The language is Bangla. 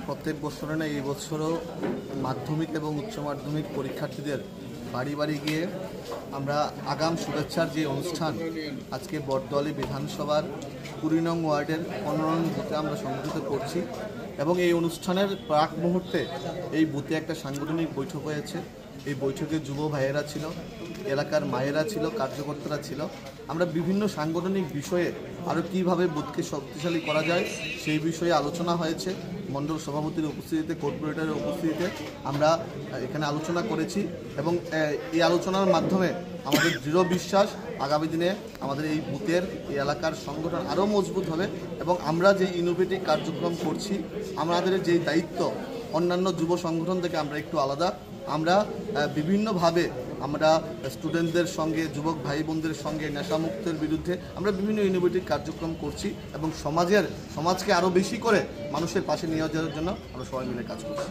প্রত্যেক বছরে না এই বছরও মাধ্যমিক এবং উচ্চ মাধ্যমিক পরীক্ষার্থীদের বাড়ি বাড়ি গিয়ে আমরা আগাম শুভেচ্ছার যে অনুষ্ঠান আজকে বটতলী বিধানসভার 20 নং ওয়ার্ডের 15 নং বুথে আমরা সংগঠিত করছি এবং এই অনুষ্ঠানের প্রাক মুহূর্তে এই বুথে একটা সাংগঠনিক বৈঠক হয়েছে। এই বৈঠকে যুব ভাইয়েরা ছিল, এলাকার মায়েরা ছিল, কার্যকর্তারা ছিল। আমরা বিভিন্ন সাংগঠনিক বিষয়ে আরও কীভাবে বুথকে শক্তিশালী করা যায় সেই বিষয়ে আলোচনা হয়েছে। মণ্ডল সভাপতির উপস্থিতিতে, কর্পোরেটরের উপস্থিতিতে আমরা এখানে আলোচনা করেছি এবং এই আলোচনার মাধ্যমে আমাদের দৃঢ় বিশ্বাস আগামী দিনে আমাদের এই বুথের, এই এলাকার সংগঠন আরও মজবুত হবে এবং আমরা যে ইনোভেটিভ কার্যক্রম করছি, আমাদের যেই দায়িত্ব অন্যান্য যুব সংগঠন থেকে আমরা একটু আলাদা। আমরা বিভিন্নভাবে আমরা স্টুডেন্টদের সঙ্গে, যুবক ভাই বোনদের সঙ্গে নেশামুক্তের বিরুদ্ধে আমরা বিভিন্ন ইনোভেটিভ কার্যক্রম করছি এবং সমাজকে আরও বেশি করে মানুষের পাশে নিয়ে যাওয়ার জন্য আমরা সবাই মিলে কাজ করছি।